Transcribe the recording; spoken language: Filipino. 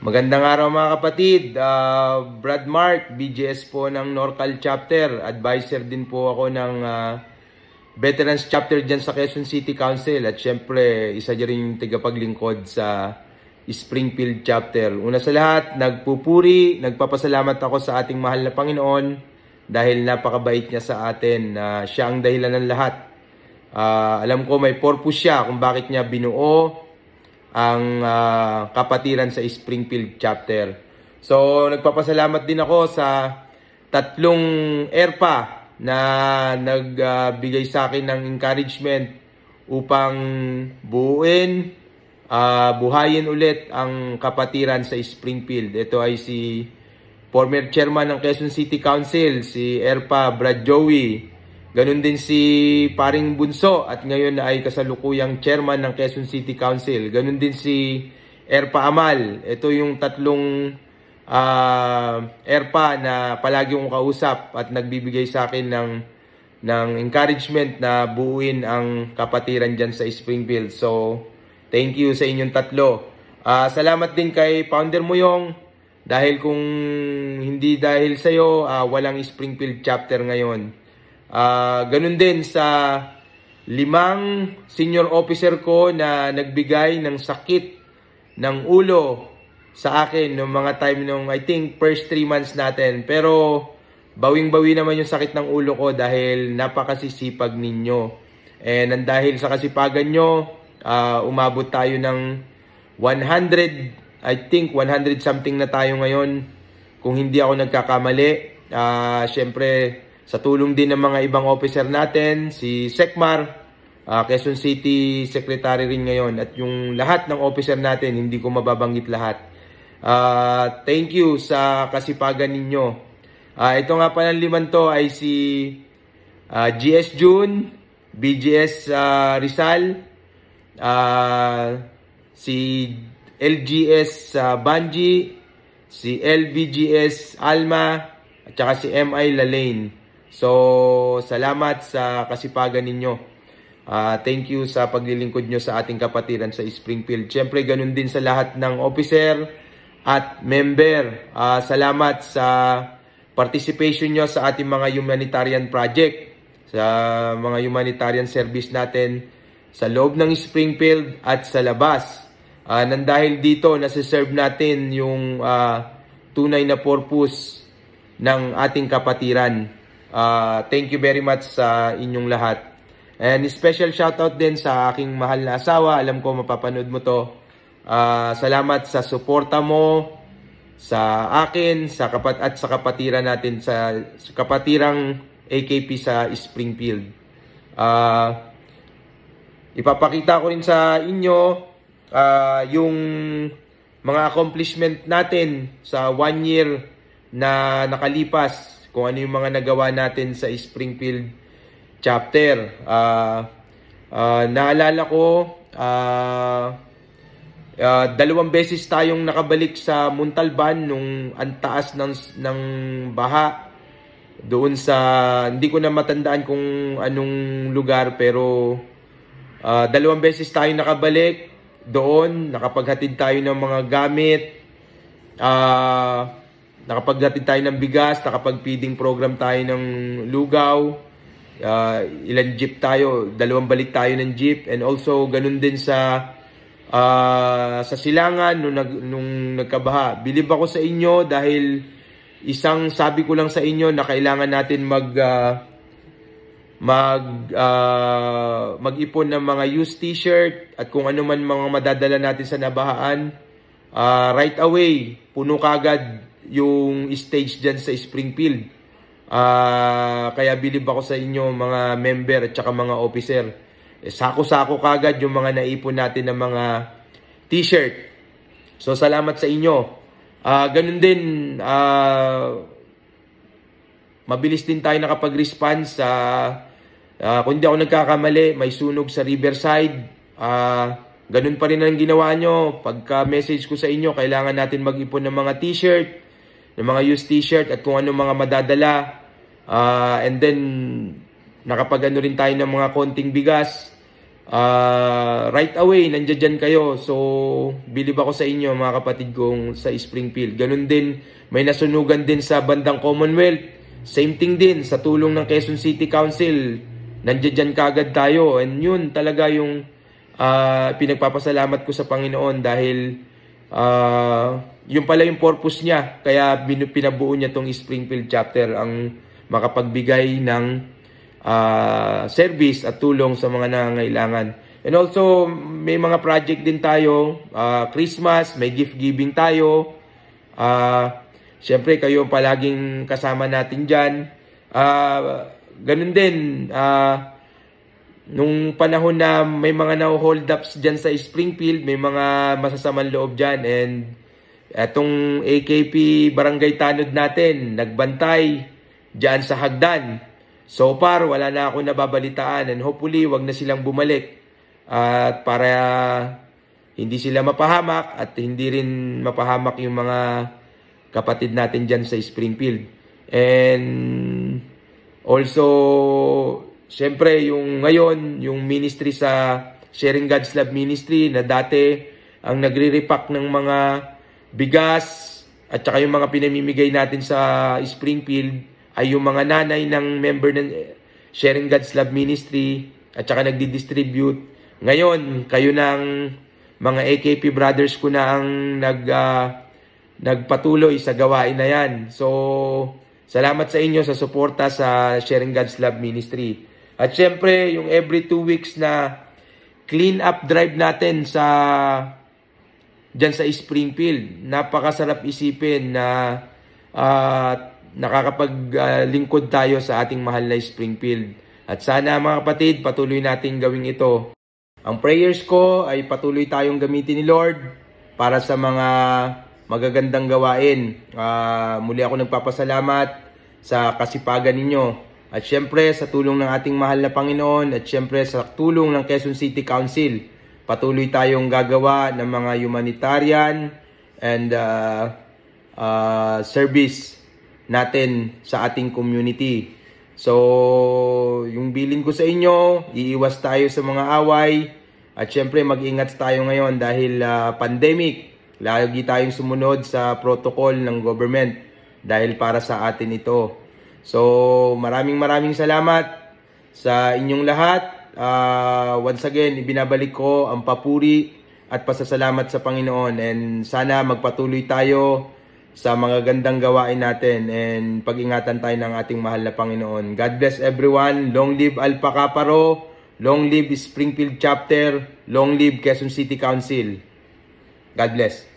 Magandang araw mga kapatid. Brad Mark, BGS po ng Norcal Chapter. Advisor din po ako ng Veterans Chapter dyan sa Quezon City Council. At syempre, isa dyan rin yung tagapaglingkod sa Springfield Chapter. Una sa lahat, nagpupuri, nagpapasalamat ako sa ating mahal na Panginoon dahil napakabait niya sa atin. Siya ang dahilan ng lahat. Alam ko may purpose siya kung bakit niya binuo ang kapatiran sa Springfield Chapter. So, nagpapasalamat din ako sa tatlong ERPA na nagbigay sa akin ng encouragement upang buhayin ulit ang kapatiran sa Springfield. Ito ay si former chairman ng Quezon City Council, si ERPA Brad Joey. Ganun din si Paring Bunso at ngayon ay kasalukuyang chairman ng Quezon City Council. Ganun din si ERPA Amal. Ito yung tatlong ERPA na palagi kong kausap at nagbibigay sa akin ng encouragement na buuin ang kapatiran dyan sa Springfield. So, thank you sa inyong tatlo. Salamat din kay Founder Muyong dahil kung hindi dahil sa'yo, walang Springfield Chapter ngayon. Ganun din sa 5 senior officer ko na nagbigay ng sakit ng ulo sa akin noong mga time nung I think first 3 months natin. Pero bawing-bawi naman yung sakit ng ulo ko dahil napakasisipag ninyo. And dahil sa kasipagan nyo, umabot tayo ng 100, I think 100 something na tayo ngayon kung hindi ako nagkakamali. Syempre, sa tulong din ng mga ibang officer natin, si Secmar, Quezon City Secretary rin ngayon, at yung lahat ng officer natin, hindi ko mababanggit lahat. Thank you sa kasipagan ninyo. Ito nga pa ng 5 to ay si GS June, BGS Rizal, si LGS Banji, si LBGS Alma, at saka si MI Lalaine. So, salamat sa kasipagan ninyo. Thank you sa paglilingkod nyo sa ating kapatiran sa Springfield. Siyempre, ganun din sa lahat ng officer at member. Salamat sa participation nyo sa ating mga humanitarian project, sa mga humanitarian service natin sa loob ng Springfield at sa labas. Nang dahil dito, nasiserve natin yung tunay na purpose ng ating kapatiran. Thank you very much sa inyong lahat. And special shoutout din sa aking mahal na asawa. Alam ko mapapanood mo to. Salamat sa suporta mo sa akin sa kapatiran natin sa kapatirang AKP sa Springfield. Ipapakita ko rin sa inyo yung mga accomplishment natin sa 1 year na nakalipas, kung ano yung mga nagawa natin sa Springfield Chapter. Naalala ko, 2 beses tayong nakabalik sa Montalban nung antaas ng baha. Doon sa, hindi ko na matandaan kung anong lugar, pero 2 beses tayong nakabalik doon. Nakapaghatid tayo ng mga gamit. Nakapaghatid tayo ng bigas, nakapag-feeding program tayo ng lugaw, ilan jeep tayo, 2 balik tayo ng jeep, and also ganun din sa Silangan nung nagkabaha. Bilib ako sa inyo dahil isang sabi ko lang sa inyo na kailangan natin mag-ipon ng mga used t-shirt at kung ano man mga madadala natin sa nabahaan. Right away, puno kagad yung stage dyan sa Springfield. Kaya bilib ako sa inyo mga member at saka mga officer. Sako-sako kagad yung mga naipon natin ng mga t-shirt. So salamat sa inyo. Ganun din, mabilis din tayo nakapag-response sa kung hindi ako nagkakamali, may sunog sa Riverside. Ganun pa rin ang ginawa nyo. Pagka-message ko sa inyo, kailangan natin mag-ipon ng mga t-shirt, ng mga used t-shirt at kung ano mga madadala. And then, nakapag-ano rin tayo ng mga konting bigas right away, nandiyan dyan kayo. So, bilib ako sa inyo mga kapatid kong sa Springfield. Ganun din, may nasunugan din sa bandang Commonwealth. Same thing din, sa tulong ng Quezon City Council, nandiyan dyan kagad tayo. And yun talaga yung pinagpapasalamat ko sa Panginoon dahil yun pala yung purpose niya. Kaya pinabuo niya tong Springfield chapter, ang makapagbigay ng service at tulong sa mga nangangailangan. And also, may mga project din tayo, Christmas, may gift giving tayo. Siyempre, kayo palaging kasama natin dyan. Ganun din, nung panahon na may mga na-hold ups dyan sa Springfield, may mga masasamang loob dyan. And etong AKP Barangay Tanod natin, nagbantay dyan sa hagdan. So far, wala na ako nababalitaan, and hopefully, wag na silang bumalik. At para hindi sila mapahamak at hindi rin mapahamak yung mga kapatid natin dyan sa Springfield. And also, syempre, yung ngayon, yung ministry sa Sharing God's Love Ministry na dati ang nagre-repack ng mga bigas at saka yung mga pinamimigay natin sa Springfield ay yung mga nanay ng member ng Sharing God's Love Ministry at saka nagdi-distribute. Ngayon, kayo ng mga AKP brothers ko na ang nagpatuloy sa gawain na yan. So, salamat sa inyo sa suporta sa Sharing God's Love Ministry. At syempre, yung every 2 weeks na clean up drive natin dyan sa Springfield. Napakasarap isipin na nakakapaglingkod tayo sa ating mahal na Springfield. At sana mga kapatid, patuloy natin gawin ito. Ang prayers ko ay patuloy tayong gamitin ni Lord para sa mga magagandang gawain. Muli ako nagpapasalamat sa kasipagan ninyo. At syempre sa tulong ng ating mahal na Panginoon at syempre sa tulong ng Quezon City Council, patuloy tayong gagawa ng mga humanitarian and service natin sa ating community. So, yung bilin ko sa inyo, iiwas tayo sa mga away at syempre mag-ingat tayo ngayon dahil pandemic. Lagi tayong sumunod sa protocol ng government dahil para sa atin ito. So, maraming salamat sa inyong lahat. Once again, ibinabalik ko ang papuri at pasasalamat sa Panginoon, and sana magpatuloy tayo sa mga gandang gawain natin and pag-ingatan tayo ng ating mahal na Panginoon. God bless everyone. Long live Alpha Kaparo. Long live Springfield Chapter. Long live Quezon City Council. God bless.